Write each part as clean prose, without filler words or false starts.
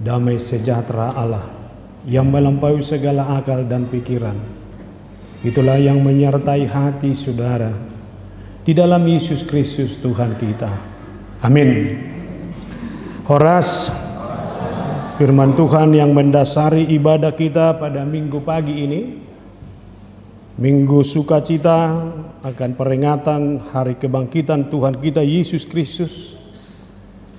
damai sejahtera Allah yang melampaui segala akal dan pikiran, itulah yang menyertai hati saudara di dalam Yesus Kristus Tuhan kita. Amin. Horas, firman Tuhan yang mendasari ibadah kita pada minggu pagi ini, Minggu Sukacita akan peringatan Hari Kebangkitan Tuhan kita Yesus Kristus.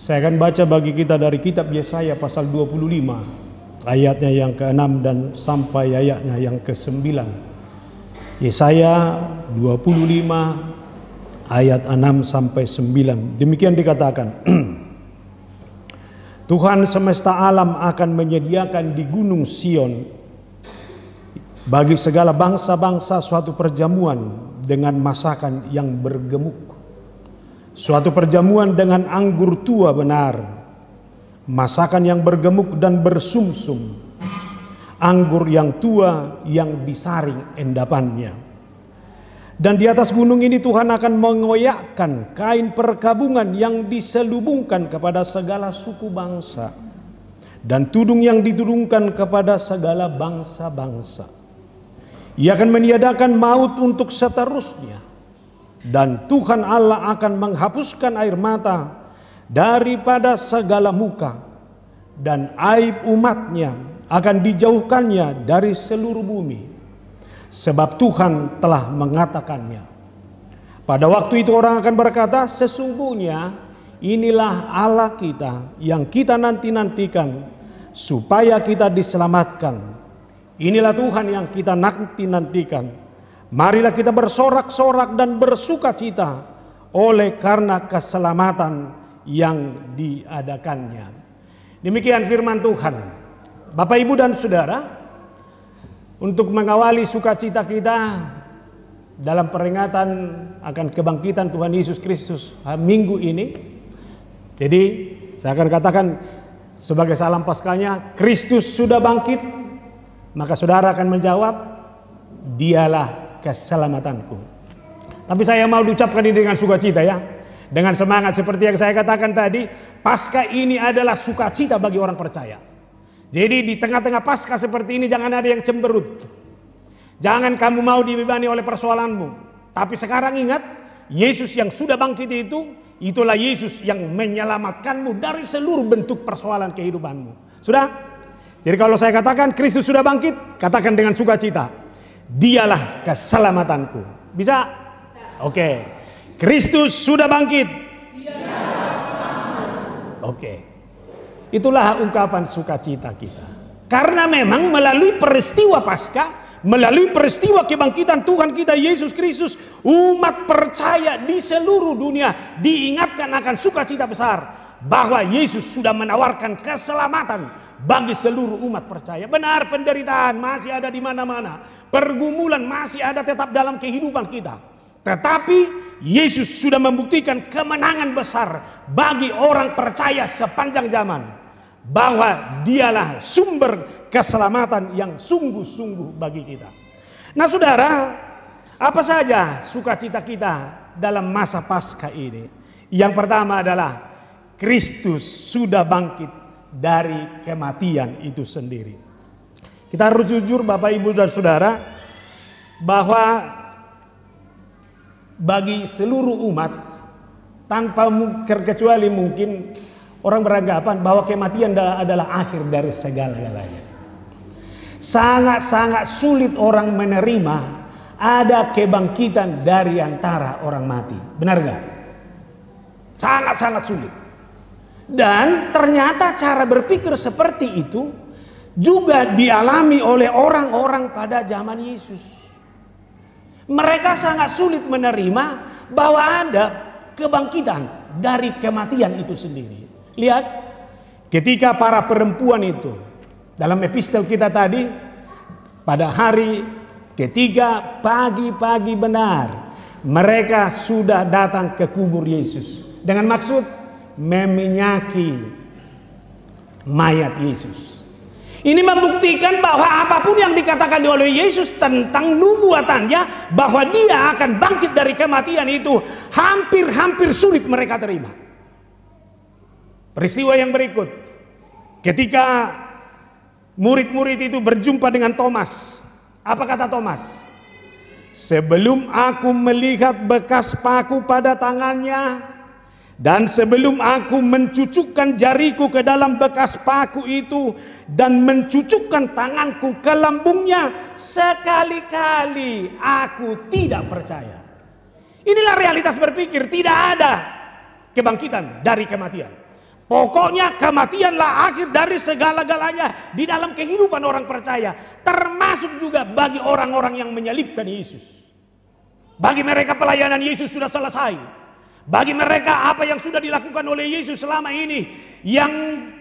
Saya akan baca bagi kita dari kitab Yesaya pasal 25 ayatnya yang ke-6 dan sampai ayatnya yang ke-9. Yesaya 25 ayat 6 sampai 9. Demikian dikatakan. Tuhan semesta alam akan menyediakan di gunung Sion bagi segala bangsa-bangsa suatu perjamuan dengan masakan yang bergemuk, suatu perjamuan dengan anggur tua benar, masakan yang bergemuk dan bersumsum, anggur yang tua yang disaring endapannya. Dan di atas gunung ini Tuhan akan mengoyakkan kain perkabungan yang diselubungkan kepada segala suku bangsa, dan tudung yang ditudungkan kepada segala bangsa-bangsa. Ia akan meniadakan maut untuk seterusnya, dan Tuhan Allah akan menghapuskan air mata daripada segala muka, dan aib umatnya akan dijauhkannya dari seluruh bumi, sebab Tuhan telah mengatakannya. Pada waktu itu orang akan berkata, sesungguhnya inilah Allah kita yang kita nanti-nantikan supaya kita diselamatkan. Inilah Tuhan yang kita nanti-nantikan. Marilah kita bersorak-sorak dan bersuka cita oleh karena keselamatan yang diadakannya. Demikian firman Tuhan. Bapak, Ibu, dan Saudara, untuk mengawali sukacita kita dalam peringatan akan kebangkitan Tuhan Yesus Kristus minggu ini, jadi saya akan katakan sebagai salam paskahnya, Kristus sudah bangkit. Maka saudara akan menjawab, dialah keselamatanku. Tapi saya mau diucapkan ini dengan sukacita ya, dengan semangat seperti yang saya katakan tadi. Paskah ini adalah sukacita bagi orang percaya. Jadi di tengah-tengah Paskah seperti ini jangan ada yang cemberut. Jangan kamu mau dibebani oleh persoalanmu. Tapi sekarang ingat, Yesus yang sudah bangkit itu, itulah Yesus yang menyelamatkanmu dari seluruh bentuk persoalan kehidupanmu. Sudah? Jadi kalau saya katakan Kristus sudah bangkit, katakan dengan sukacita, dialah keselamatanku. Bisa? Oke. Kristus sudah bangkit. Oke. Itulah ungkapan sukacita kita. Karena memang melalui peristiwa Paskah, melalui peristiwa kebangkitan Tuhan kita Yesus Kristus, umat percaya di seluruh dunia diingatkan akan sukacita besar bahwa Yesus sudah menawarkan keselamatan bagi seluruh umat percaya. Benar, penderitaan masih ada di mana-mana, pergumulan masih ada tetap dalam kehidupan kita. Tetapi Yesus sudah membuktikan kemenangan besar bagi orang percaya sepanjang zaman, bahwa dialah sumber keselamatan yang sungguh-sungguh bagi kita. Nah saudara, apa saja sukacita kita dalam masa Paskah ini? Yang pertama adalah Kristus sudah bangkit dari kematian itu sendiri. Kita harus jujur Bapak, Ibu, dan Saudara, bahwa bagi seluruh umat tanpa terkecuali mungkin orang beranggapan bahwa kematian adalah akhir dari segala-galanya. Sangat-sangat sulit orang menerima ada kebangkitan dari antara orang mati. Benar gak? Sangat-sangat sulit. Dan ternyata cara berpikir seperti itu juga dialami oleh orang-orang pada zaman Yesus. Mereka sangat sulit menerima bahwa ada kebangkitan dari kematian itu sendiri. Lihat, ketika para perempuan itu dalam epistel kita tadi, pada hari ketiga pagi-pagi benar, mereka sudah datang ke kubur Yesus dengan maksud meminyaki mayat Yesus. Ini membuktikan bahwa apapun yang dikatakan oleh Yesus tentang nubuatannya bahwa dia akan bangkit dari kematian itu hampir-hampir sulit mereka terima. Peristiwa yang berikut, Ketika murid-murid itu berjumpa dengan Thomas, apa kata Thomas? Sebelum aku melihat bekas paku pada tangannya, dan sebelum aku mencucukkan jariku ke dalam bekas paku itu dan mencucukkan tanganku ke lambungnya, sekali-kali aku tidak percaya. Inilah realitas berpikir, tidak ada kebangkitan dari kematian. Pokoknya kematianlah akhir dari segala-galanya di dalam kehidupan orang percaya, termasuk juga bagi orang-orang yang menyalibkan Yesus. Bagi mereka pelayanan Yesus sudah selesai. Bagi mereka apa yang sudah dilakukan oleh Yesus selama ini yang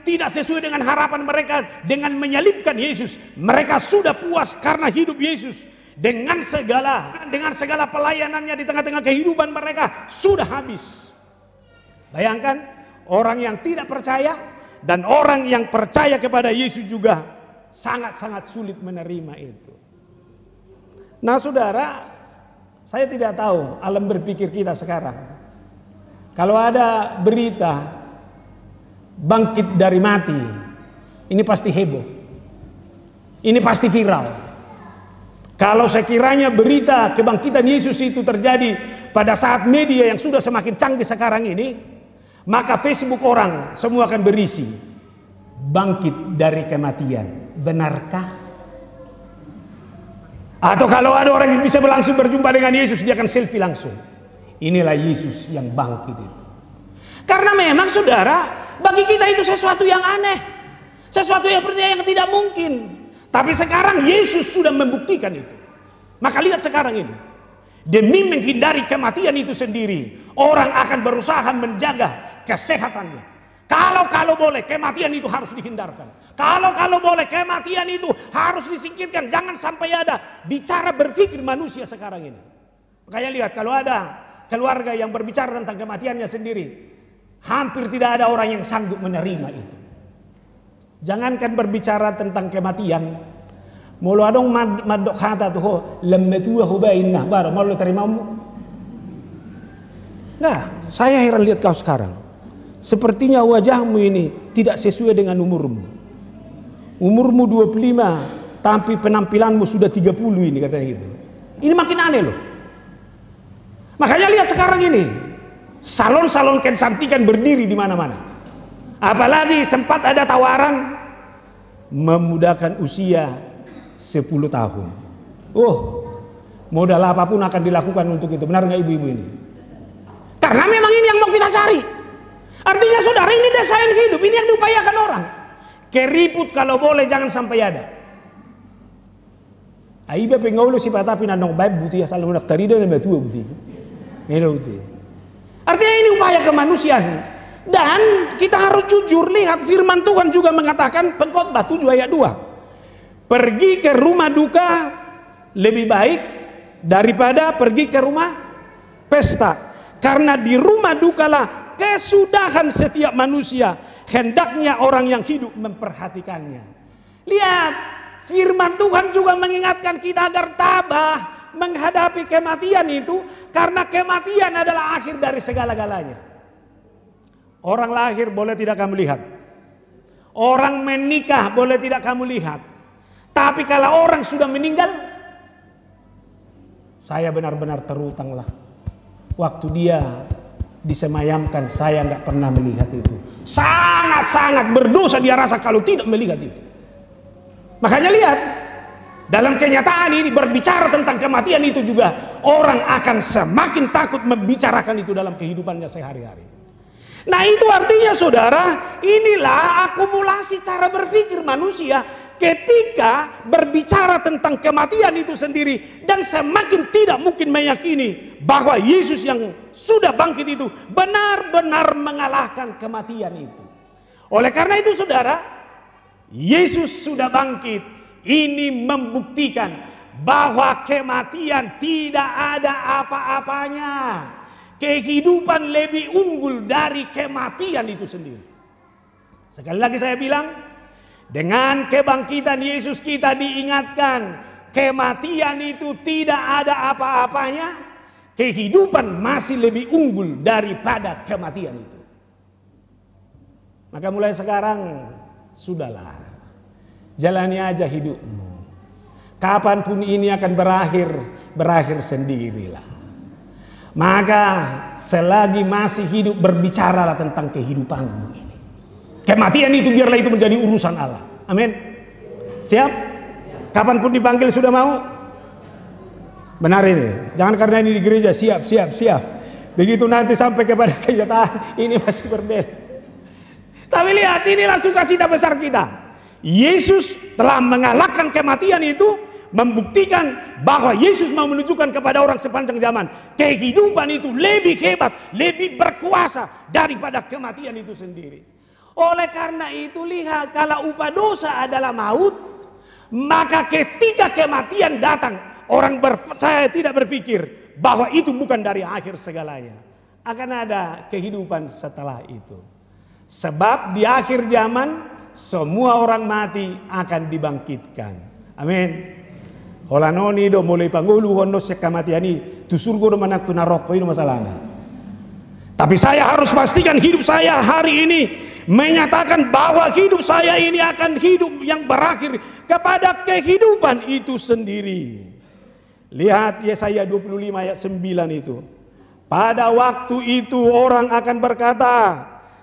tidak sesuai dengan harapan mereka dengan menyalibkan Yesus, mereka sudah puas karena hidup Yesus dengan segala pelayanannya di tengah-tengah kehidupan mereka sudah habis. Bayangkan orang yang tidak percaya dan orang yang percaya kepada Yesus juga sangat-sangat sulit menerima itu. Nah saudara, saya tidak tahu alam berpikir kita sekarang. Kalau ada berita bangkit dari mati, ini pasti heboh, ini pasti viral. Kalau sekiranya berita kebangkitan Yesus itu terjadi pada saat media yang sudah semakin canggih sekarang ini, maka Facebook orang semua akan berisi bangkit dari kematian. Benarkah? Atau kalau ada orang yang bisa langsung berjumpa dengan Yesus, dia akan selfie langsung. Inilah Yesus yang bangkit itu. Karena memang saudara, bagi kita itu sesuatu yang aneh, sesuatu yang tidak mungkin. Tapi sekarang Yesus sudah membuktikan itu. Maka lihat sekarang ini, demi menghindari kematian itu sendiri, orang akan berusaha menjaga kesehatannya. Kalau boleh kematian itu harus dihindarkan. Kalau boleh kematian itu harus disingkirkan. Jangan sampai ada bicara berpikir manusia sekarang ini. Makanya lihat, kalau ada keluarga yang berbicara tentang kematiannya sendiri, hampir tidak ada orang yang sanggup menerima itu. Jangankan berbicara tentang kematian, mulu adong madok hata tuh lembetua hubainna baru mau terimamu. Nah, saya heran lihat kau sekarang. Sepertinya wajahmu ini tidak sesuai dengan umurmu. Umurmu 25, tapi penampilanmu sudah 30 ini katanya gitu. Ini makin aneh loh. Makanya lihat sekarang ini, salon-salon kecantikan berdiri di mana-mana. Apalagi sempat ada tawaran memudahkan usia 10 tahun. Oh, modal apapun akan dilakukan untuk itu. Benar nggak ibu-ibu ini? Karena memang ini yang mau kita cari. Artinya saudara, ini desain hidup, ini yang diupayakan orang. Keriput kalau boleh jangan sampai ada. Aiba pengaulo si patapi nanong baik buti asal nak tarido dan betul buti. Artinya ini upaya kemanusiaan. Dan kita harus jujur, lihat firman Tuhan juga mengatakan, Pengkhotbah 7 ayat 2, pergi ke rumah duka lebih baik daripada pergi ke rumah pesta, karena di rumah dukalah kesudahan setiap manusia, hendaknya orang yang hidup memperhatikannya. Lihat, firman Tuhan juga mengingatkan kita agar tabah menghadapi kematian itu, karena kematian adalah akhir dari segala-galanya. Orang lahir boleh tidak kamu lihat, orang menikah boleh tidak kamu lihat, tapi kalau orang sudah meninggal, saya benar-benar terutanglah. Waktu dia disemayamkan, saya nggak pernah melihat itu. Sangat-sangat berdosa dia rasa kalau tidak melihat itu. Makanya lihat, dalam kenyataan ini berbicara tentang kematian itu juga orang akan semakin takut membicarakan itu dalam kehidupannya sehari-hari. Nah itu artinya saudara, inilah akumulasi cara berpikir manusia ketika berbicara tentang kematian itu sendiri, dan semakin tidak mungkin meyakini bahwa Yesus yang sudah bangkit itu benar-benar mengalahkan kematian itu. Oleh karena itu saudara, Yesus sudah bangkit. Ini membuktikan bahwa kematian tidak ada apa-apanya. Kehidupan lebih unggul dari kematian itu sendiri. Sekali lagi saya bilang, dengan kebangkitan Yesus kita diingatkan, kematian itu tidak ada apa-apanya. Kehidupan masih lebih unggul daripada kematian itu. Maka mulai sekarang Sudahlah, jalani aja hidupmu. Kapanpun ini akan berakhir sendirilah. Maka selagi masih hidup, berbicaralah tentang kehidupanmu ini. Kematian itu biarlah itu menjadi urusan Allah. Amin. Siap? Kapanpun dipanggil sudah mau? Benar ini. Jangan karena ini di gereja siap. Begitu nanti sampai kepada kenyataan ini masih berbeda. Tapi lihat, inilah sukacita besar kita. Yesus telah mengalahkan kematian itu, membuktikan bahwa Yesus mau menunjukkan kepada orang sepanjang zaman kehidupan itu lebih hebat, lebih berkuasa daripada kematian itu sendiri. Oleh karena itu lihat, kalau upah dosa adalah maut, maka ketika kematian datang, orang percaya tidak berpikir bahwa itu bukan dari akhir segalanya. Akan ada kehidupan setelah itu. Sebab di akhir zaman semua orang mati akan dibangkitkan. Amin. Holanoni do mulai panggulu hono sekamatiani tu surga do manak tu naroko itu masalahnya. Tapi saya harus pastikan hidup saya hari ini menyatakan bahwa hidup saya ini akan hidup yang berakhir kepada kehidupan itu sendiri. Lihat Yesaya 25 ayat 9 itu. Pada waktu itu orang akan berkata,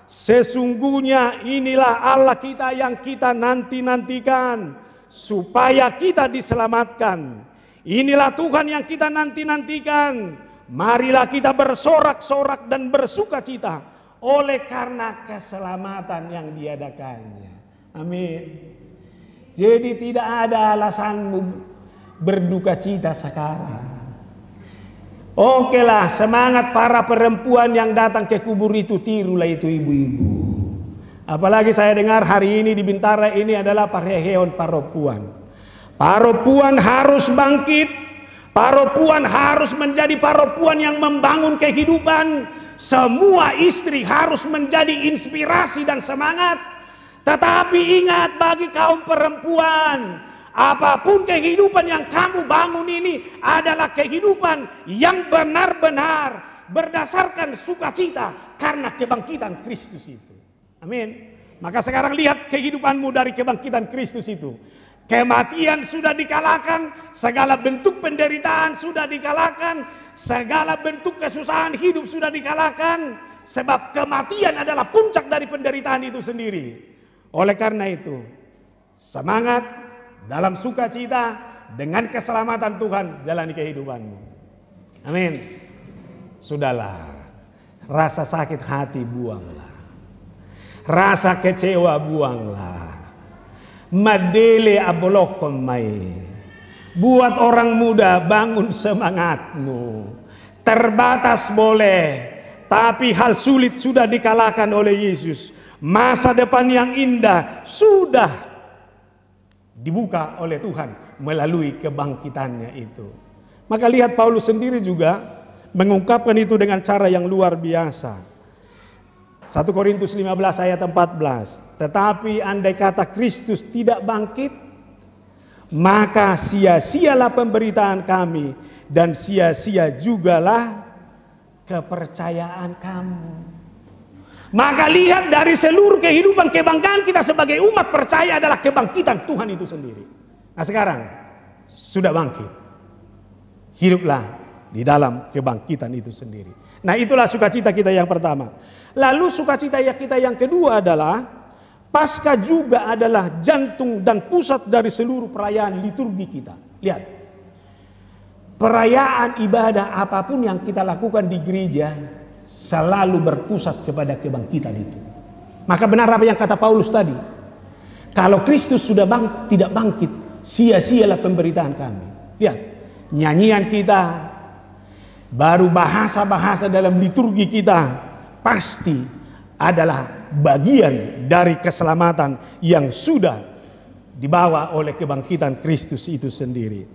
sesungguhnya inilah Allah kita yang kita nanti-nantikan supaya kita diselamatkan. Inilah Tuhan yang kita nanti-nantikan. Marilah kita bersorak-sorak dan bersuka cita oleh karena keselamatan yang diadakannya. Amin. Jadi tidak ada alasanmu berduka cita sekarang. Oke lah, semangat para perempuan yang datang ke kubur itu, tirulah itu ibu-ibu. Apalagi saya dengar hari ini di Bintara ini adalah pareheon paropuan. Paropuan harus bangkit. Paropuan harus menjadi paropuan yang membangun kehidupan. Semua istri harus menjadi inspirasi dan semangat. Tetapi ingat bagi kaum perempuan, apapun kehidupan yang kamu bangun ini adalah kehidupan yang benar-benar berdasarkan sukacita karena kebangkitan Kristus itu. Amin. Maka sekarang lihat kehidupanmu dari kebangkitan Kristus itu. Kematian sudah dikalahkan, segala bentuk penderitaan sudah dikalahkan, segala bentuk kesusahan hidup sudah dikalahkan. Sebab kematian adalah puncak dari penderitaan itu sendiri. Oleh karena itu, semangat dalam sukacita dengan keselamatan Tuhan, jalani kehidupanmu. Amin. Sudahlah, rasa sakit hati buanglah, rasa kecewa buanglah. Madele abolokom mai. Buat orang muda, bangun semangatmu. Terbatas boleh, tapi hal sulit sudah dikalahkan oleh Yesus. Masa depan yang indah sudah dibuka oleh Tuhan melalui kebangkitannya itu. Maka lihat Paulus sendiri juga mengungkapkan itu dengan cara yang luar biasa. 1 Korintus 15 ayat 14. Tetapi andai kata Kristus tidak bangkit, maka sia-sialah pemberitaan kami dan sia-sia jugalah kepercayaan kamu. Maka lihat dari seluruh kehidupan kebanggaan kita sebagai umat percaya adalah kebangkitan Tuhan itu sendiri. Nah sekarang sudah bangkit. Hiduplah di dalam kebangkitan itu sendiri. Nah itulah sukacita kita yang pertama. Lalu sukacita kita yang kedua adalah Paskah juga adalah jantung dan pusat dari seluruh perayaan liturgi kita. Lihat, perayaan ibadah apapun yang kita lakukan di gereja selalu berpusat kepada kebangkitan itu. Maka benar apa yang kata Paulus tadi. Kalau Kristus sudah tidak bangkit, sia-sialah pemberitaan kami. Lihat, nyanyian kita, baru bahasa-bahasa dalam liturgi kita pasti adalah bagian dari keselamatan yang sudah dibawa oleh kebangkitan Kristus itu sendiri.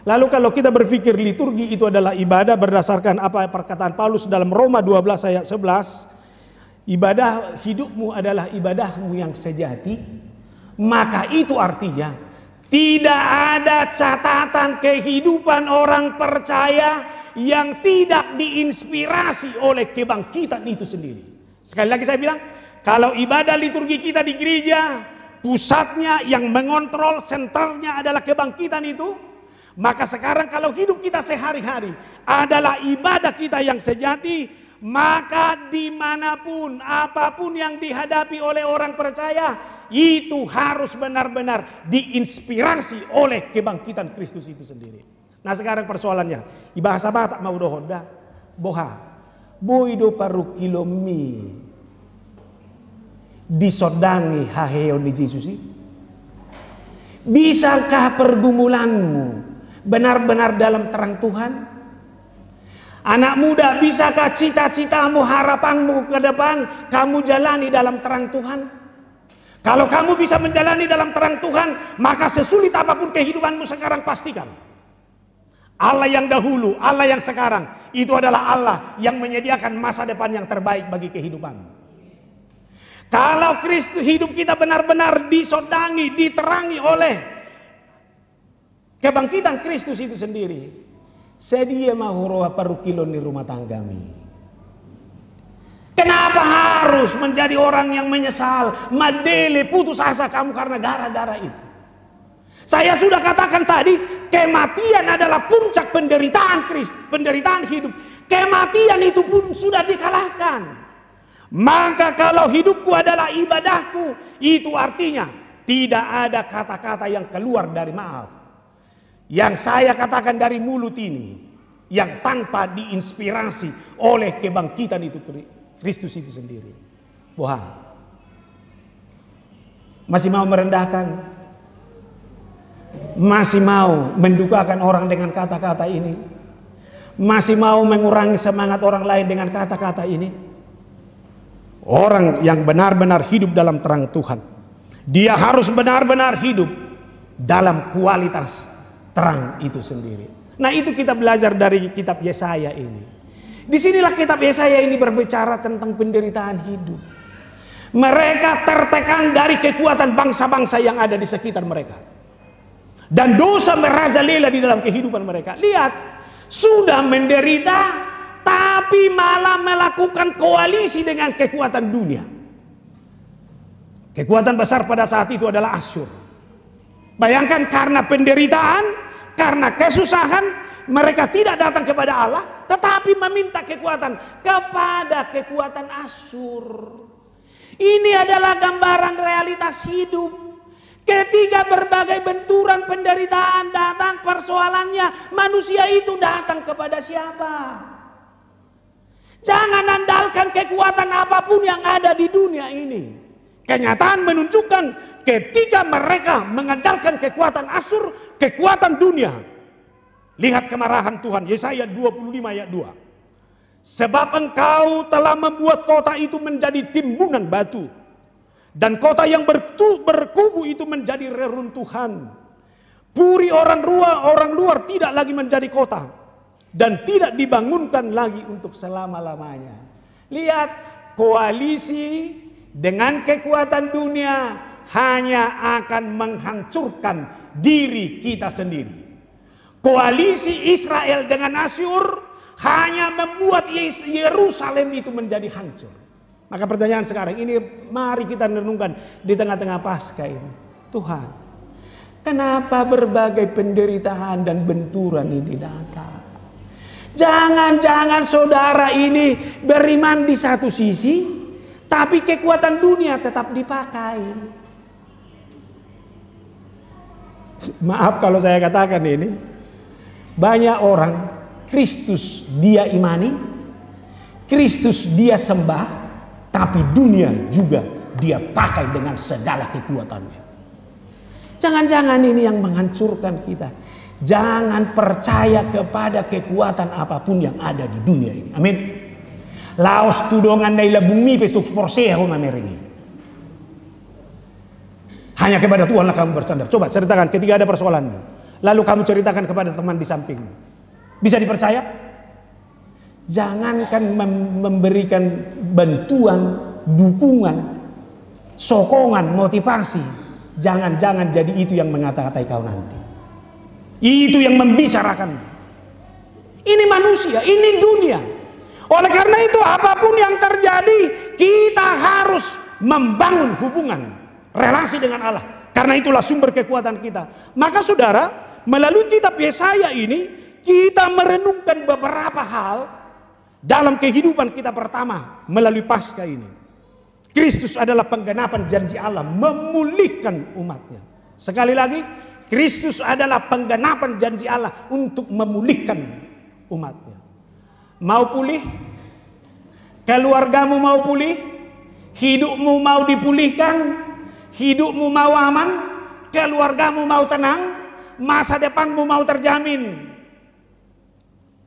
Lalu kalau kita berpikir liturgi itu adalah ibadah berdasarkan apa perkataan Paulus dalam Roma 12 ayat 11, ibadah hidupmu adalah ibadahmu yang sejati, maka itu artinya tidak ada catatan kehidupan orang percaya yang tidak diinspirasi oleh kebangkitan itu sendiri. Sekali lagi saya bilang, kalau ibadah liturgi kita di gereja pusatnya, yang mengontrol, senternya adalah kebangkitan itu, maka sekarang kalau hidup kita sehari-hari adalah ibadah kita yang sejati, maka dimanapun, apapun yang dihadapi oleh orang percaya, itu harus benar-benar diinspirasi oleh kebangkitan Kristus itu sendiri. Nah sekarang persoalannya, ibahasa Batak mau dohoda, boha, boido paru kilomi, disodangi haheon di Yesus. Bisakah pergumulanmu benar-benar dalam terang Tuhan? Anak muda, bisakah cita-citamu, harapanmu ke depan kamu jalani dalam terang Tuhan? Kalau kamu bisa menjalani dalam terang Tuhan, maka sesulit apapun kehidupanmu sekarang, pastikan Allah yang dahulu, Allah yang sekarang, itu adalah Allah yang menyediakan masa depan yang terbaik bagi kehidupan. Kalau Kristus, hidup kita benar-benar disodangi, diterangi oleh kebangkitan Kristus itu sendiri, sedia mahuro parukilon di rumah tanggamu. Kenapa harus menjadi orang yang menyesal, madele, putus asa kamu karena gara-gara itu? Saya sudah katakan tadi, kematian adalah puncak penderitaan Kristus, penderitaan hidup. Kematian itu pun sudah dikalahkan. Maka kalau hidupku adalah ibadahku, itu artinya tidak ada kata-kata yang keluar dari maaf, yang saya katakan dari mulut ini, yang tanpa diinspirasi oleh kebangkitan itu Kristus itu sendiri. Wah, masih mau merendahkan, masih mau mendukakan orang dengan kata-kata ini, masih mau mengurangi semangat orang lain dengan kata-kata ini. Orang yang benar-benar hidup dalam terang Tuhan, dia harus benar-benar hidup dalam kualitas terang itu sendiri. Nah itu kita belajar dari kitab Yesaya ini. Disinilah kitab Yesaya ini berbicara tentang penderitaan hidup. Mereka tertekan dari kekuatan bangsa-bangsa yang ada di sekitar mereka, dan dosa merajalela di dalam kehidupan mereka. Lihat, sudah menderita, tapi malah melakukan koalisi dengan kekuatan dunia. Kekuatan besar pada saat itu adalah Asyur. Bayangkan, karena penderitaan, karena kesusahan, mereka tidak datang kepada Allah, tetapi meminta kekuatan kepada kekuatan Asyur. Ini adalah gambaran realitas hidup. Ketika berbagai benturan penderitaan datang, persoalannya manusia itu datang kepada siapa? Jangan andalkan kekuatan apapun yang ada di dunia ini. Kenyataan menunjukkan ketika mereka mengandalkan kekuatan Asyur, kekuatan dunia. Lihat kemarahan Tuhan, Yesaya 25 ayat 2. Sebab engkau telah membuat kota itu menjadi timbunan batu, dan kota yang berkubu itu menjadi reruntuhan. Puri orang luar tidak lagi menjadi kota, dan tidak dibangunkan lagi untuk selama-lamanya. Lihat, koalisi dengan kekuatan dunia hanya akan menghancurkan diri kita sendiri. Koalisi Israel dengan Asyur hanya membuat Yerusalem itu menjadi hancur. Maka pertanyaan sekarang ini, mari kita renungkan di tengah-tengah Paskah ini. Tuhan, kenapa berbagai penderitaan dan benturan ini datang? Jangan-jangan saudara ini beriman di satu sisi, tapi kekuatan dunia tetap dipakai. Maaf kalau saya katakan ini, banyak orang Kristus dia imani, Kristus dia sembah, tapi dunia juga dia pakai dengan segala kekuatannya. Jangan-jangan ini yang menghancurkan kita. Jangan percaya kepada kekuatan apapun yang ada di dunia ini. Amin. Laos tudongan naila bumi pestuk porseho mameringi. Hanya kepada Tuhanlah kamu bersandar. Coba ceritakan ketika ada persoalanmu, lalu kamu ceritakan kepada teman di sampingmu. Bisa dipercaya? Jangankan memberikan bantuan, dukungan, sokongan, motivasi. Jangan-jangan jadi itu yang mengata-katai kau nanti. Itu yang membicarakan. Ini manusia, ini dunia. Oleh karena itu apapun yang terjadi, kita harus membangun hubungan relasi dengan Allah. Karena itulah sumber kekuatan kita. Maka saudara, melalui kitab Yesaya ini, kita merenungkan beberapa hal dalam kehidupan kita pertama melalui Paskah ini. Kristus adalah penggenapan janji Allah memulihkan umatnya. Sekali lagi, Kristus adalah penggenapan janji Allah untuk memulihkan umatnya. Mau pulih? Keluargamu mau pulih? Hidupmu mau dipulihkan? Hidupmu mau aman? Keluargamu mau tenang? Masa depanmu mau terjamin?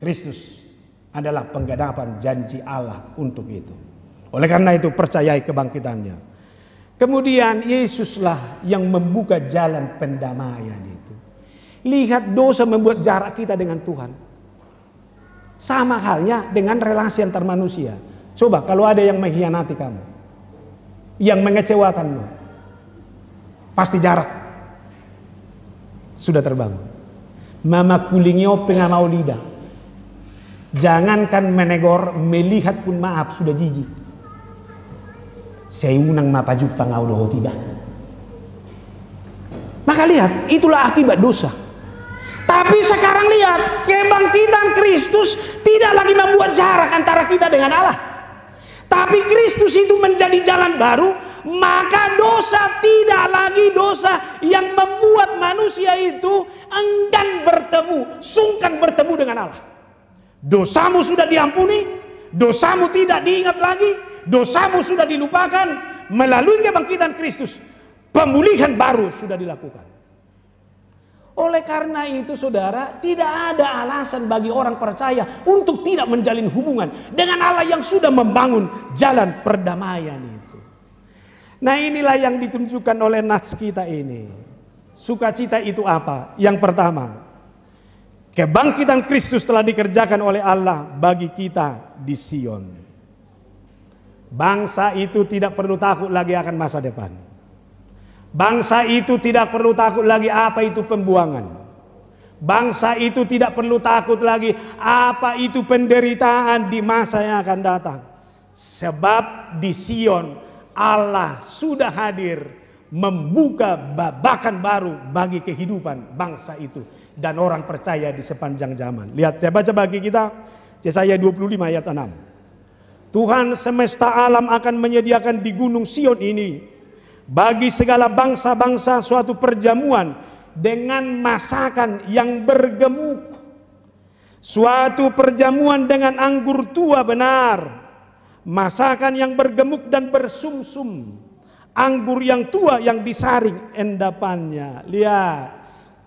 Kristus adalah penggenapan janji Allah untuk itu. Oleh karena itu percayai kebangkitannya. Kemudian Yesuslah yang membuka jalan pendamaian itu. Lihat, dosa membuat jarak kita dengan Tuhan. Sama halnya dengan relasi antar manusia. Coba kalau ada yang mengkhianati kamu, yang mengecewakanmu, pasti jarak sudah terbangun. Mama kulingio pengamau lidah. Jangankan menegor, melihat pun maaf sudah jijik. Saya unang mapaju pangau doho tiba. Maka lihat, itulah akibat dosa. Tapi sekarang lihat, kebangkitan Kristus tidak lagi membuat jarak antara kita dengan Allah. Tapi Kristus itu menjadi jalan baru, maka dosa tidak lagi dosa yang membuat manusia itu enggan bertemu, sungkan bertemu dengan Allah. Dosamu sudah diampuni, dosamu tidak diingat lagi, dosamu sudah dilupakan. Melalui kebangkitan Kristus, pemulihan baru sudah dilakukan. Oleh karena itu saudara, tidak ada alasan bagi orang percaya untuk tidak menjalin hubungan dengan Allah yang sudah membangun jalan perdamaian itu. Nah, inilah yang ditunjukkan oleh nats kita ini. Sukacita itu apa? Yang pertama, kebangkitan Kristus telah dikerjakan oleh Allah bagi kita di Sion. Bangsa itu tidak perlu takut lagi akan masa depan. Bangsa itu tidak perlu takut lagi apa itu pembuangan. Bangsa itu tidak perlu takut lagi apa itu penderitaan di masa yang akan datang. Sebab di Sion Allah sudah hadir membuka babakan baru bagi kehidupan bangsa itu dan orang percaya di sepanjang zaman. Lihat, saya baca bagi kita Yesaya 25 ayat 6. Tuhan semesta alam akan menyediakan di gunung Sion ini bagi segala bangsa-bangsa suatu perjamuan dengan masakan yang bergemuk. Suatu perjamuan dengan anggur tua benar. Masakan yang bergemuk dan bersumsum. Anggur yang tua yang disaring endapannya. Lihat,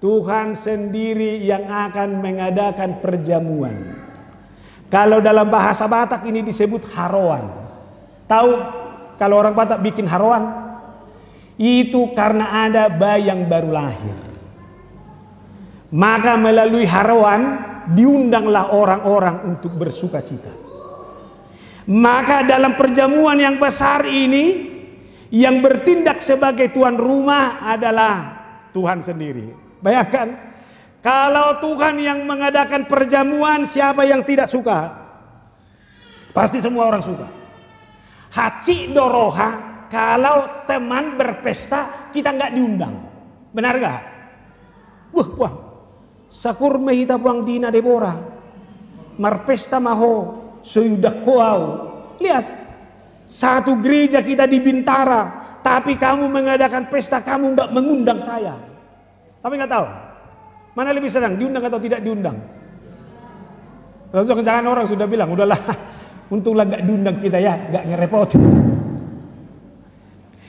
Tuhan sendiri yang akan mengadakan perjamuan. Kalau dalam bahasa Batak ini disebut haroan. Tahu kalau orang Batak bikin haroan? Itu karena ada bayi yang baru lahir. Maka melalui haroan diundanglah orang-orang untuk bersuka cita. Maka dalam perjamuan yang besar ini, yang bertindak sebagai tuan rumah adalah Tuhan sendiri. Bayangkan, kalau Tuhan yang mengadakan perjamuan, siapa yang tidak suka? Pasti semua orang suka. Haci doroha. Kalau teman berpesta kita nggak diundang, benar gak? Wah, sakur mehita puang dina Deborah, marpesta maho, soyudah koau. Lihat, satu gereja kita di Bintara, tapi kamu mengadakan pesta, kamu nggak mengundang saya. Tapi nggak tahu, mana lebih senang, diundang atau tidak diundang? Lalu jangan orang sudah bilang, udahlah, untunglah nggak diundang kita ya, nggak ngerepotin.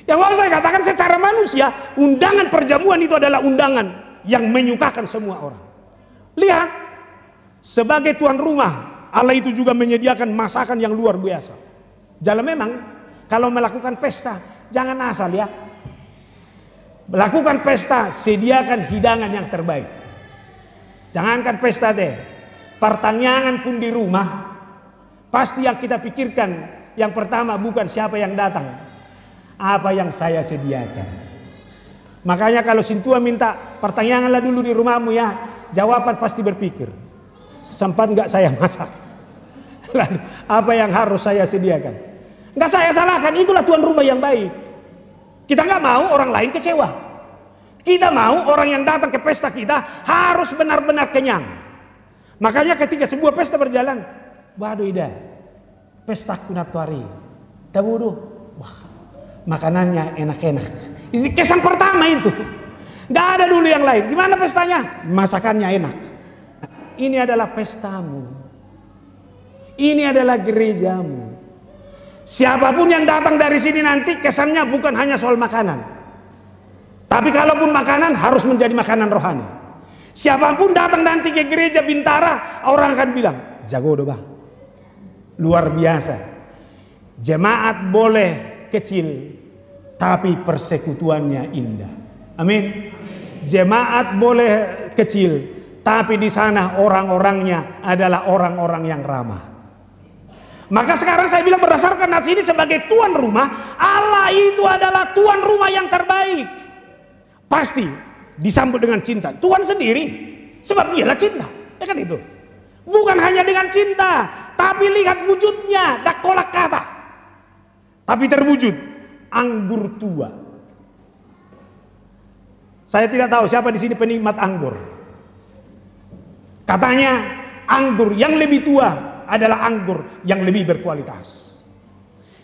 Yang mau saya katakan secara manusia, undangan perjamuan itu adalah undangan yang menyukakan semua orang. Lihat, sebagai tuan rumah, Allah itu juga menyediakan masakan yang luar biasa. Jadi memang kalau melakukan pesta, jangan asal ya. Melakukan pesta, sediakan hidangan yang terbaik. Jangankan pesta deh, pertanyaan pun di rumah, pasti yang kita pikirkan yang pertama bukan siapa yang datang, apa yang saya sediakan. Makanya kalau sintua minta pertanyaanlah dulu di rumahmu ya, jawaban pasti berpikir, sempat nggak saya masak? Lalu apa yang harus saya sediakan? Nggak saya salahkan, itulah tuan rumah yang baik. Kita nggak mau orang lain kecewa. Kita mau orang yang datang ke pesta kita harus benar-benar kenyang. Makanya ketika sebuah pesta berjalan, waduh ida, pesta kunatuari, tabudu, wah, makanannya enak-enak. Ini kesan pertama itu. Nggak ada dulu yang lain. Gimana pestanya? Masakannya enak. Ini adalah pestamu. Ini adalah gerejamu. Siapapun yang datang dari sini nanti kesannya bukan hanya soal makanan. Tapi kalaupun makanan harus menjadi makanan rohani. Siapapun datang nanti ke gereja Bintara, orang akan bilang, jago doh bah. Luar biasa. Jemaat boleh kecil, tapi persekutuannya indah. Amin. Jemaat boleh kecil, tapi di sana orang-orangnya adalah orang-orang yang ramah. Maka sekarang saya bilang berdasarkan nas ini sebagai tuan rumah, Allah itu adalah tuan rumah yang terbaik. Pasti disambut dengan cinta. Tuhan sendiri, sebab dialah cinta. Ya kan itu. Bukan hanya dengan cinta, tapi lihat wujudnya, dak kolak kata. Tapi terwujud anggur tua. Saya tidak tahu siapa di sini penikmat anggur. Katanya anggur yang lebih tua adalah anggur yang lebih berkualitas.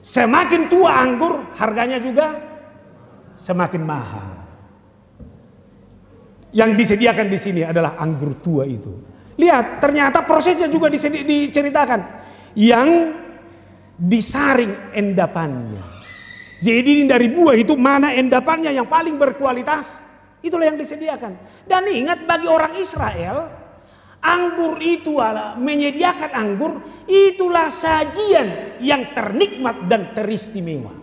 Semakin tua anggur, harganya juga semakin mahal. Yang disediakan di sini adalah anggur tua itu. Lihat, ternyata prosesnya juga diceritakan. Yang disaring endapannya. Jadi dari buah itu mana endapannya yang paling berkualitas, itulah yang disediakan. Dan ingat, bagi orang Israel, anggur itu adalah menyediakan anggur, itulah sajian yang ternikmat dan teristimewa.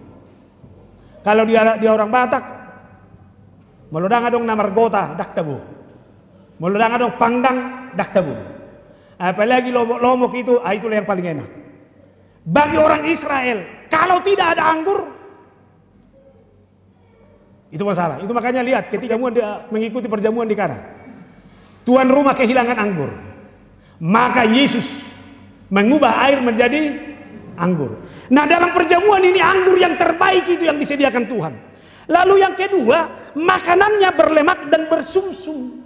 Kalau dia orang Batak, melodang adong namargota dak tabu, melodang adong pangdang dak tabu. Apalagi lomok itu, itulah yang paling enak. Bagi orang Israel, kalau tidak ada anggur, itu masalah. Itu makanya lihat ketika mengikuti perjamuan di Kana, tuan rumah kehilangan anggur, maka Yesus mengubah air menjadi anggur. Nah, dalam perjamuan ini anggur yang terbaik itu yang disediakan Tuhan. Lalu yang kedua, makanannya berlemak dan bersumsum.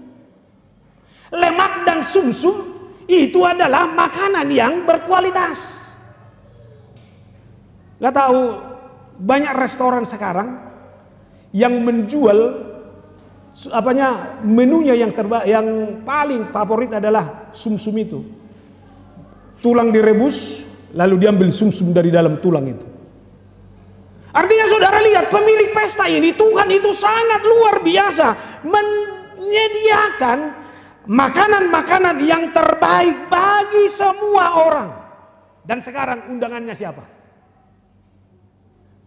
Lemak dan sumsum itu adalah makanan yang berkualitas. Gak tahu, banyak restoran sekarang yang menjual menunya yang paling favorit adalah sumsum itu. Tulang direbus, lalu diambil sumsum dari dalam tulang itu. Artinya saudara lihat, pemilik pesta ini, Tuhan itu sangat luar biasa menyediakan makanan-makanan yang terbaik bagi semua orang. Dan sekarang undangannya siapa?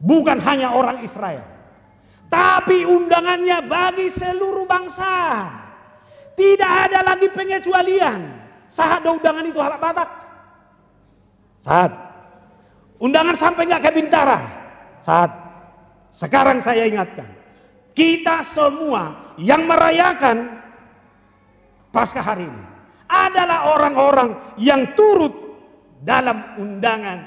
Bukan hanya orang Israel, tapi undangannya bagi seluruh bangsa. Tidak ada lagi pengecualian. Saat ada undangan itu halak Batak, saat undangan sampai nggak ke Bintara. Saat sekarang saya ingatkan, kita semua yang merayakan Paskah hari ini adalah orang-orang yang turut dalam undangan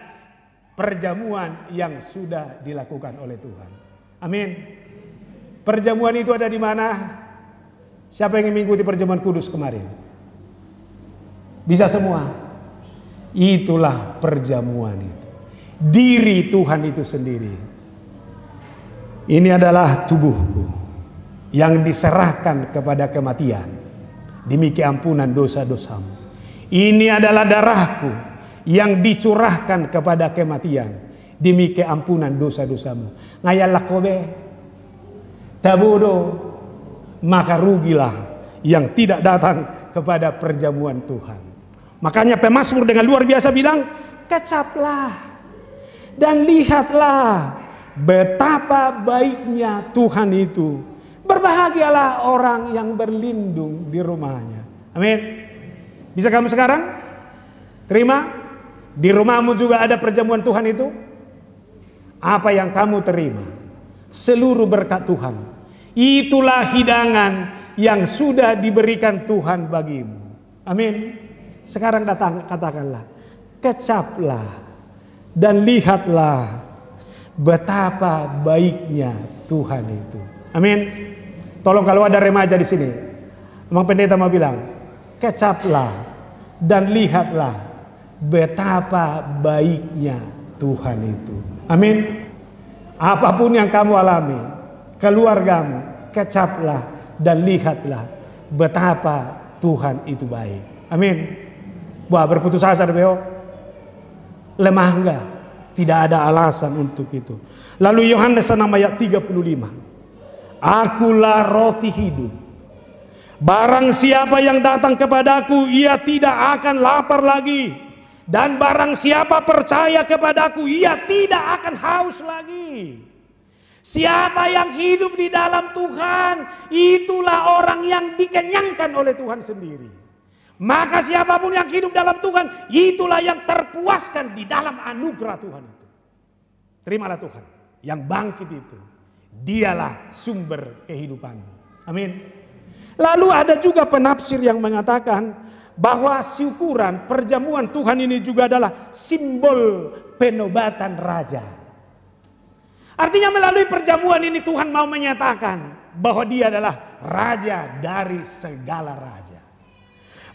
perjamuan yang sudah dilakukan oleh Tuhan. Amin. Perjamuan itu ada di mana? Siapa yang mengikuti perjamuan kudus kemarin? Bisa semua. Itulah perjamuan itu. Diri Tuhan itu sendiri. Ini adalah tubuhku yang diserahkan kepada kematian demi keampunan dosa-dosamu. Ini adalah darahku yang dicurahkan kepada kematian demi keampunan dosa-dosamu. Ngayal lakobe tabodo, maka rugilah yang tidak datang kepada perjamuan Tuhan. Makanya pemazmur dengan luar biasa bilang, kecaplah dan lihatlah betapa baiknya Tuhan itu. Berbahagialah orang yang berlindung di rumahnya. Amin. Bisa kamu sekarang terima? Di rumahmu juga ada perjamuan Tuhan itu. Apa yang kamu terima? Seluruh berkat Tuhan. Itulah hidangan yang sudah diberikan Tuhan bagimu. Amin. Sekarang datang, katakanlah, kecaplah dan lihatlah betapa baiknya Tuhan itu. Amin. Tolong kalau ada remaja di sini, Emang pendeta mau bilang, kecaplah dan lihatlah betapa baiknya Tuhan itu. Amin. Apapun yang kamu alami, keluargamu, kecaplah dan lihatlah betapa Tuhan itu baik. Amin. Wah, berputus asa beo. Lemah enggak? Tidak ada alasan untuk itu. Lalu Yohanes 6 ayat 35. Akulah roti hidup. Barang siapa yang datang kepadaku, ia tidak akan lapar lagi. Dan barang siapa percaya kepadaku, ia tidak akan haus lagi. Siapa yang hidup di dalam Tuhan, itulah orang yang dikenyangkan oleh Tuhan sendiri. Maka siapapun yang hidup dalam Tuhan, itulah yang terpuaskan di dalam anugerah Tuhan itu. Terimalah Tuhan yang bangkit itu. Dialah sumber kehidupan. Amin. Lalu ada juga penafsir yang mengatakan bahwa syukuran perjamuan Tuhan ini juga adalah simbol penobatan raja. Artinya melalui perjamuan ini Tuhan mau menyatakan bahwa dia adalah raja dari segala raja.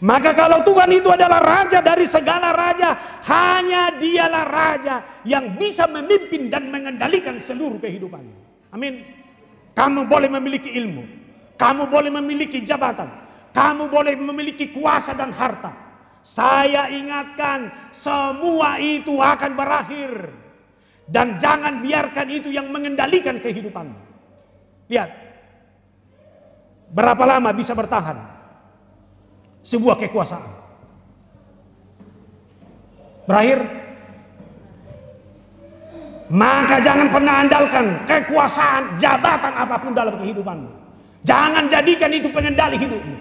Maka kalau Tuhan itu adalah raja dari segala raja, hanya dialah raja yang bisa memimpin dan mengendalikan seluruh kehidupan. Amin. Kamu boleh memiliki ilmu, kamu boleh memiliki jabatan, kamu boleh memiliki kuasa dan harta. Saya ingatkan, semua itu akan berakhir. Dan jangan biarkan itu yang mengendalikan kehidupanmu. Lihat, berapa lama bisa bertahan sebuah kekuasaan? Berakhir. Maka jangan pernah andalkan kekuasaan, jabatan apapun dalam kehidupanmu. Jangan jadikan itu pengendali hidupmu.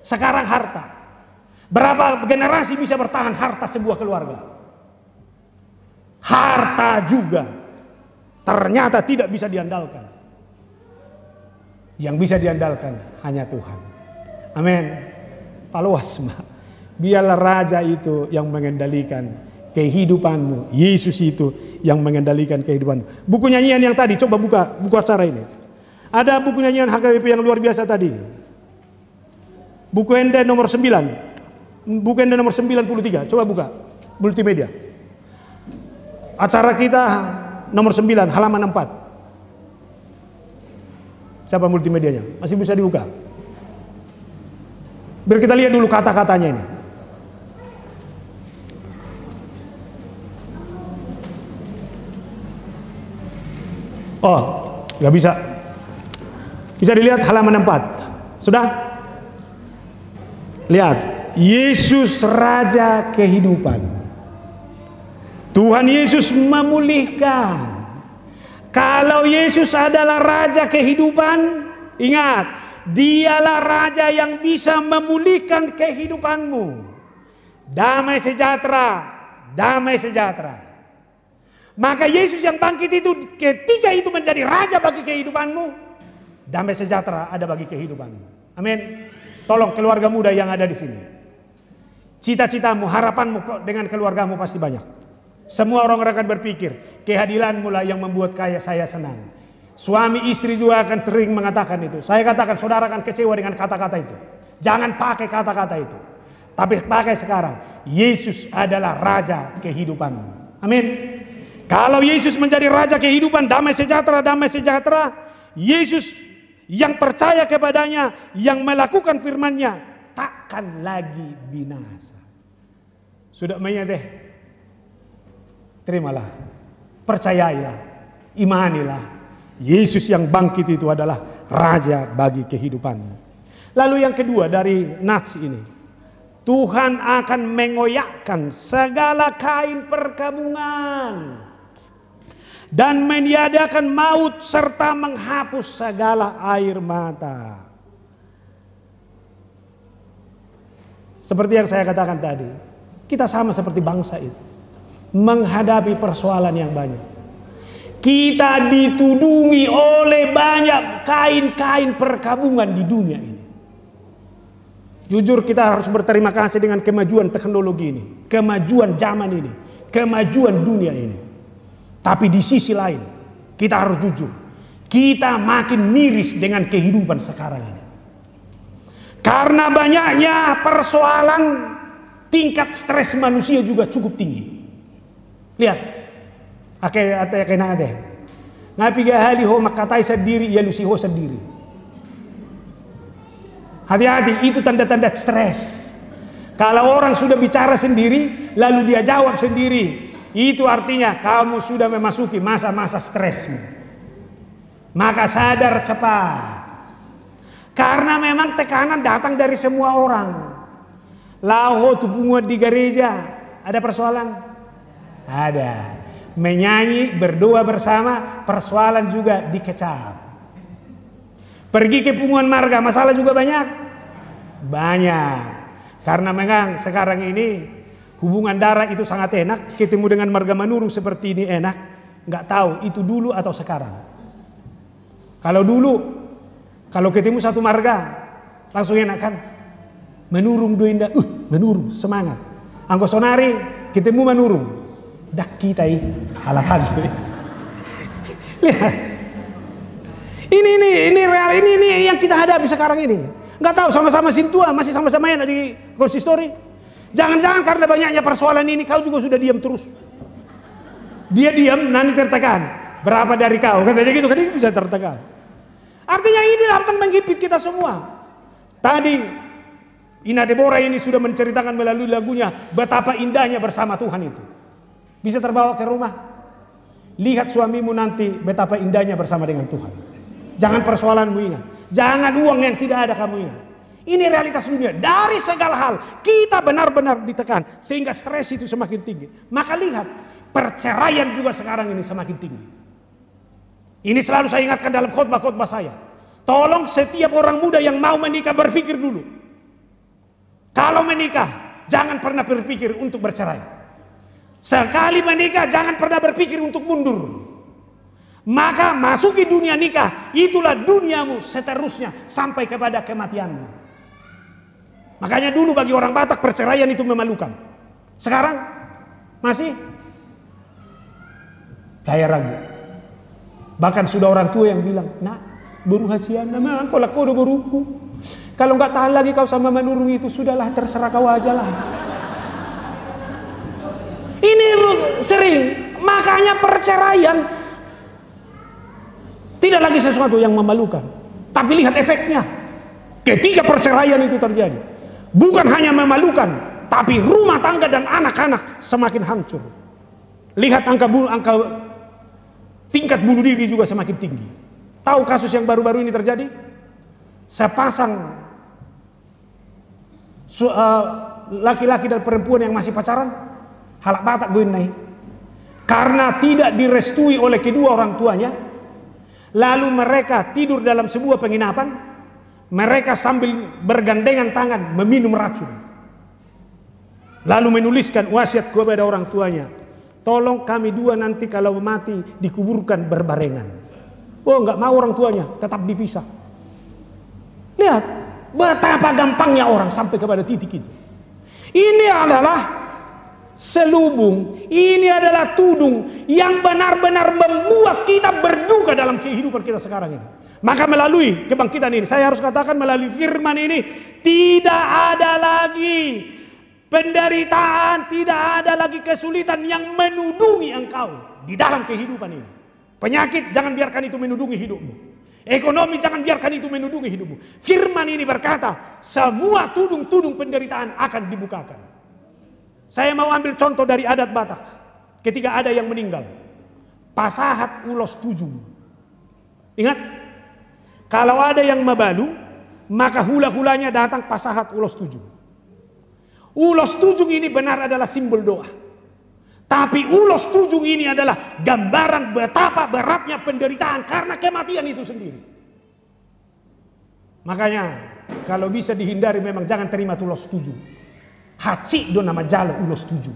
Sekarang harta. Berapa generasi bisa bertahan harta sebuah keluarga? Harta juga ternyata tidak bisa diandalkan. Yang bisa diandalkan hanya Tuhan. Amin. Paluasma. Biarlah raja itu yang mengendalikan kehidupanmu. Yesus itu yang mengendalikan kehidupanmu. Buku nyanyian yang tadi, coba buka acara ini. Ada buku nyanyian HKBP yang luar biasa tadi. Buku ND nomor 9. Buku ND nomor 93. Coba buka. Multimedia. Acara kita nomor 9 halaman 4. Siapa multimedianya? Masih bisa dibuka? Biar kita lihat dulu kata-katanya ini. Oh, nggak bisa. Bisa dilihat halaman 4. Sudah? Lihat, Yesus Raja kehidupan. Tuhan Yesus memulihkan. Kalau Yesus adalah Raja kehidupan, ingat, dialah Raja yang bisa memulihkan kehidupanmu. Damai sejahtera, damai sejahtera. Maka Yesus yang bangkit itu, ketika itu menjadi Raja bagi kehidupanmu, damai sejahtera ada bagi kehidupanmu. Amin. Tolong keluarga muda yang ada di sini, cita-citamu, harapanmu dengan keluargamu pasti banyak. Semua orang akan berpikir, kehadiranmu lah yang membuat saya senang. Suami istri juga akan sering mengatakan itu. Saya katakan, saudara akan kecewa dengan kata-kata itu. Jangan pakai kata-kata itu. Tapi pakai sekarang, Yesus adalah Raja kehidupanmu. Amin. Kalau Yesus menjadi Raja kehidupan, damai sejahtera, Yesus yang percaya kepadanya, yang melakukan firman-Nya, takkan lagi binasa. Sudah menyadari? Terimalah, percayailah, imanilah. Yesus yang bangkit itu adalah Raja bagi kehidupanmu. Lalu yang kedua dari nats ini, Tuhan akan mengoyakkan segala kain perkabungan dan meniadakan maut serta menghapus segala air mata. Seperti yang saya katakan tadi, kita sama seperti bangsa itu, menghadapi persoalan yang banyak. Kita ditudungi oleh banyak kain-kain perkabungan di dunia ini. Jujur kita harus berterima kasih dengan kemajuan teknologi ini, kemajuan zaman ini, kemajuan dunia ini. Tapi di sisi lain, kita harus jujur. kita makin miris dengan kehidupan sekarang ini. Karena banyaknya persoalan, tingkat stres manusia juga cukup tinggi. Lihat, ngapi hali ho makatai sendiri, ia lusi ho sendiri. Hati-hati, itu tanda-tanda stres. Kalau orang sudah bicara sendiri, lalu dia jawab sendiri, itu artinya kamu sudah memasuki masa-masa stresmu. Maka sadar cepat. Karena memang tekanan datang dari semua orang. Laho tupunguat di gereja, ada persoalan? Ada. Menyanyi, berdoa bersama, persoalan juga dikecap. Pergi ke punguan marga, masalah juga banyak? Banyak. Karena memang sekarang ini hubungan darah itu sangat enak. Ketemu dengan marga manurung seperti ini enak. Nggak tahu itu dulu atau sekarang. Kalau dulu, kalau ketemu satu marga, langsung enak kan? Menurung doinda, menurung, semangat. Angko sonari, ketemu menurung. Dak kita halatan. Lihat. Ini real, ini yang kita hadapi sekarang ini. Nggak tahu sama-sama sintua, masih sama-sama enak di konsistori. Jangan-jangan karena banyaknya persoalan ini, kau juga sudah diam terus. Dia diam, nanti tertekan. Berapa dari kau? Katanya gitu, kan bisa tertekan. Artinya ini datang menggigit kita semua. Tadi Ina Deborah ini sudah menceritakan melalui lagunya betapa indahnya bersama Tuhan itu. Bisa terbawa ke rumah. Lihat suamimu nanti betapa indahnya bersama dengan Tuhan. Jangan persoalanmu ingat. Jangan uang yang tidak ada kamu ingat. Ini realitas dunia. Dari segala hal kita benar-benar ditekan sehingga stres itu semakin tinggi. Maka lihat, perceraian juga sekarang ini semakin tinggi. Ini selalu saya ingatkan dalam khotbah-khotbah saya. Tolong setiap orang muda yang mau menikah berpikir dulu. Kalau menikah, jangan pernah berpikir untuk bercerai. Sekali menikah, jangan pernah berpikir untuk mundur. Maka masuki dunia nikah, itulah duniamu seterusnya sampai kepada kematianmu. Makanya dulu bagi orang Batak perceraian itu memalukan. Sekarang masih kayak ragu. Bahkan sudah orang tua yang bilang, nak, baru hasian, nama kau lah kau udah beruku. Kalau nggak tahan lagi kau sama menurung itu, sudahlah terserah kau aja lah. Ini sering, makanya perceraian tidak lagi sesuatu yang memalukan. Tapi lihat efeknya. Ketika perceraian itu terjadi, bukan hanya memalukan, tapi rumah tangga dan anak-anak semakin hancur. Lihat angka tingkat bunuh diri juga semakin tinggi. Tahu kasus yang baru-baru ini terjadi? Sepasang laki-laki dan perempuan yang masih pacaran, halak Batak gue karena tidak direstui oleh kedua orang tuanya, lalu mereka tidur dalam sebuah penginapan, mereka sambil bergandengan tangan meminum racun, lalu menuliskan wasiat kepada orang tuanya, tolong kami dua nanti kalau mati dikuburkan berbarengan. Oh, nggak mau orang tuanya, tetap dipisah. Lihat betapa gampangnya orang sampai kepada titik itu. Ini adalah selubung, ini adalah tudung yang benar-benar membuat kita berduka dalam kehidupan kita sekarang ini. Maka melalui kebangkitan ini, saya harus katakan melalui firman ini, tidak ada lagi penderitaan, tidak ada lagi kesulitan yang menudungi engkau di dalam kehidupan ini. Penyakit jangan biarkan itu menudungi hidupmu. Ekonomi jangan biarkan itu menudungi hidupmu. Firman ini berkata, semua tudung-tudung penderitaan akan dibukakan. Saya mau ambil contoh dari adat Batak. Ketika ada yang meninggal, pasahat ulos tujung. Ingat, kalau ada yang mabalu, maka hula-hulanya datang pasahat ulos tujung. Ulos tujung ini benar adalah simbol doa. Tapi ulos tujung ini adalah gambaran betapa beratnya penderitaan karena kematian itu sendiri. Makanya kalau bisa dihindari memang jangan terima ulos tujung. Haci do nama jalo ulos tujung.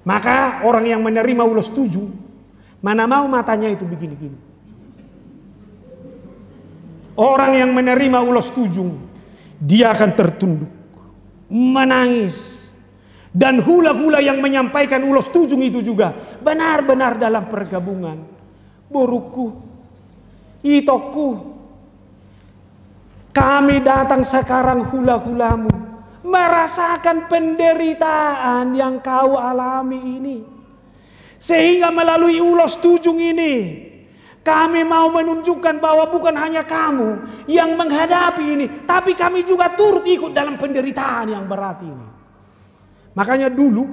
Maka orang yang menerima ulos tujung, mana mau matanya itu begini-gini. Orang yang menerima ulos tujung, dia akan tertunduk, menangis. Dan hula-hula yang menyampaikan ulos tujung itu juga benar-benar dalam pergabungan. Boruku, Itoku, kami datang sekarang hula-hulamu, merasakan penderitaan yang kau alami ini. Sehingga melalui ulos tujung ini, kami mau menunjukkan bahwa bukan hanya kamu yang menghadapi ini, tapi kami juga turut ikut dalam penderitaan yang berat ini. Makanya dulu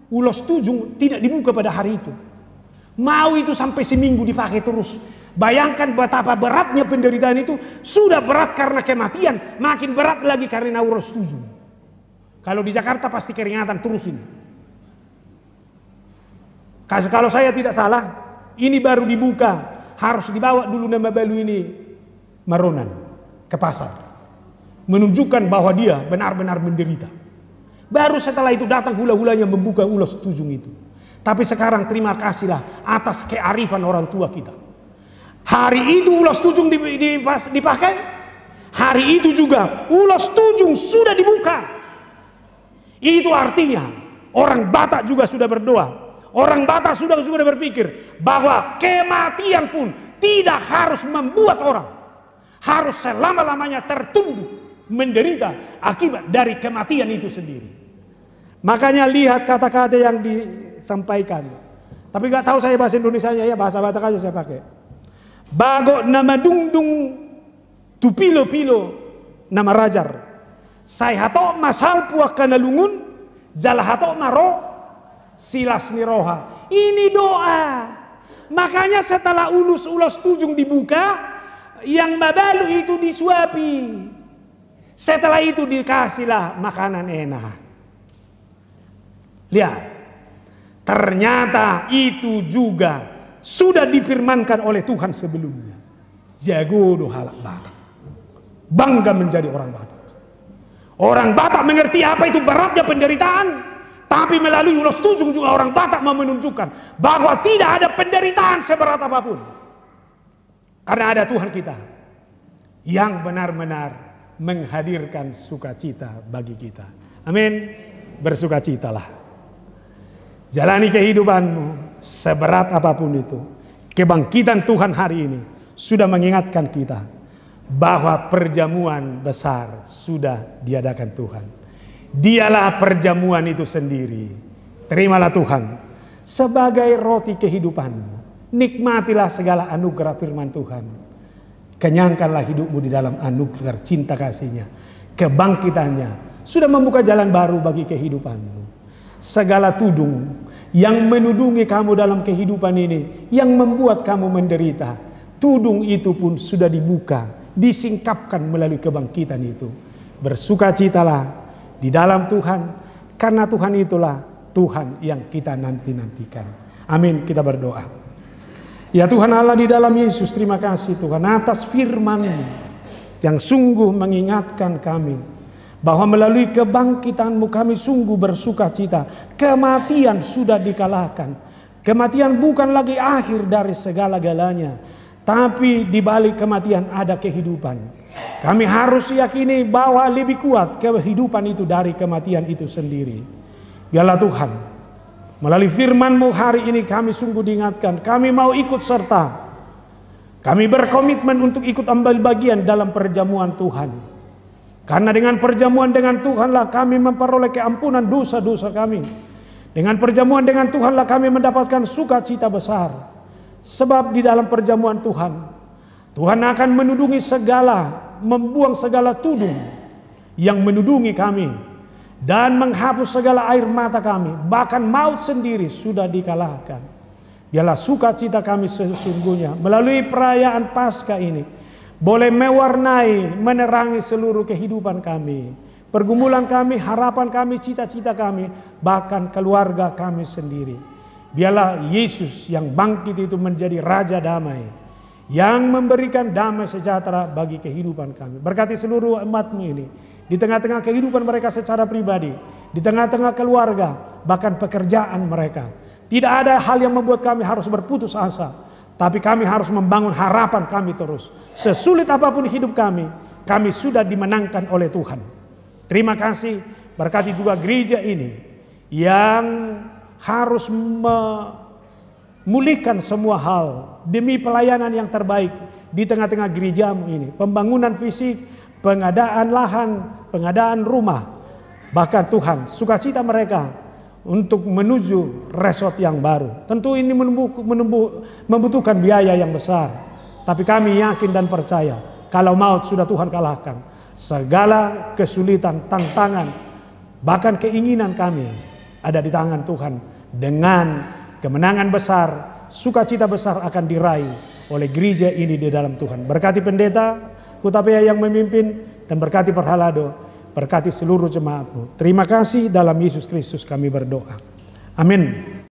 ulos tujung tidak dibuka pada hari itu. Mau itu sampai seminggu dipakai terus. Bayangkan betapa beratnya penderitaan itu. Sudah berat karena kematian, makin berat lagi karena ulos tujung. Kalau di Jakarta pasti keringatan terus ini. Kalau saya tidak salah, ini baru dibuka, harus dibawa dulu nama balu ini Maronan ke pasar, menunjukkan bahwa dia benar-benar menderita. Baru setelah itu datang hula-hulanya membuka ulos tujung itu. Tapi sekarang terima kasihlah atas kearifan orang tua kita. Hari itu ulos tujung dipakai, hari itu juga ulos tujung sudah dibuka. Itu artinya orang Batak juga sudah berdoa. Orang Batak sudah berpikir bahwa kematian pun tidak harus membuat orang harus selama-lamanya tertunduk menderita akibat dari kematian itu sendiri. Makanya lihat kata-kata yang disampaikan. Tapi gak tahu saya bahasa Indonesianya, ya bahasa Batak aja saya pakai. Bago nama dungdung tu pilo-pilo nama rajar. Saya hato masal puak kana lungun jala hato maro silas niroha. Ini doa. Makanya setelah ulos tujung dibuka, yang mabalu itu disuapi. Setelah itu dikasihlah makanan enak. Lihat, ternyata itu juga sudah difirmankan oleh Tuhan sebelumnya. Jago halak Batak, bangga menjadi orang Batak. Orang Batak mengerti apa itu beratnya penderitaan. Tapi melalui ulos tujung juga orang Batak mau menunjukkan bahwa tidak ada penderitaan seberat apapun. Karena ada Tuhan kita yang benar-benar menghadirkan sukacita bagi kita. Amin. Bersukacitalah. Jalani kehidupanmu seberat apapun itu. Kebangkitan Tuhan hari ini sudah mengingatkan kita bahwa perjamuan besar sudah diadakan Tuhan. Dialah perjamuan itu sendiri. Terimalah Tuhan sebagai roti kehidupanmu. Nikmatilah segala anugerah firman Tuhan. Kenyangkanlah hidupmu di dalam anugerah cinta kasih-Nya. Kebangkitannya sudah membuka jalan baru bagi kehidupanmu. Segala tudung yang menudungi kamu dalam kehidupan ini, yang membuat kamu menderita, tudung itu pun sudah dibuka, disingkapkan melalui kebangkitan itu. Bersukacitalah di dalam Tuhan, karena Tuhan itulah Tuhan yang kita nanti-nantikan. Amin. Kita berdoa. Ya Tuhan Allah di dalam Yesus, terima kasih Tuhan atas firman-Mu yang sungguh mengingatkan kami bahwa melalui kebangkitan-Mu kami sungguh bersuka cita. Kematian sudah dikalahkan. Kematian bukan lagi akhir dari segala-galanya, tapi di balik kematian ada kehidupan. Kami harus yakini bahwa lebih kuat kehidupan itu dari kematian itu sendiri. Biarlah Tuhan, melalui firman-Mu hari ini kami sungguh diingatkan, kami mau ikut serta. Kami berkomitmen untuk ikut ambil bagian dalam perjamuan Tuhan. Karena dengan perjamuan dengan Tuhanlah kami memperoleh keampunan dosa-dosa kami. Dengan perjamuan dengan Tuhanlah kami mendapatkan sukacita besar. Sebab di dalam perjamuan Tuhan, Tuhan akan menudungi segala, membuang segala tudung yang menudungi kami. Dan menghapus segala air mata kami. Bahkan maut sendiri sudah dikalahkan. Biarlah sukacita kami sesungguhnya melalui perayaan Paskah ini boleh mewarnai, menerangi seluruh kehidupan kami. Pergumulan kami, harapan kami, cita-cita kami, bahkan keluarga kami sendiri. Biarlah Yesus yang bangkit itu menjadi Raja Damai, yang memberikan damai sejahtera bagi kehidupan kami. Berkati seluruh umat-Mu ini, di tengah-tengah kehidupan mereka secara pribadi, di tengah-tengah keluarga, bahkan pekerjaan mereka. Tidak ada hal yang membuat kami harus berputus asa, tapi kami harus membangun harapan kami terus. Sesulit apapun hidup kami sudah dimenangkan oleh Tuhan. Terima kasih, berkati juga gereja ini yang harus memulihkan semua hal demi pelayanan yang terbaik di tengah-tengah gerejamu ini. Pembangunan fisik, pengadaan lahan, pengadaan rumah. Bahkan Tuhan, sukacita mereka untuk menuju resort yang baru. Tentu ini membutuhkan biaya yang besar. Tapi kami yakin dan percaya, kalau maut sudah Tuhan kalahkan, segala kesulitan, tantangan, bahkan keinginan kami ada di tangan Tuhan. Dengan kemenangan besar, sukacita besar akan diraih oleh gereja ini di dalam Tuhan. Berkati pendeta Hutapea yang memimpin, dan berkati Perhalado, berkati seluruh jemaatmu. Terima kasih, dalam Yesus Kristus kami berdoa. Amin.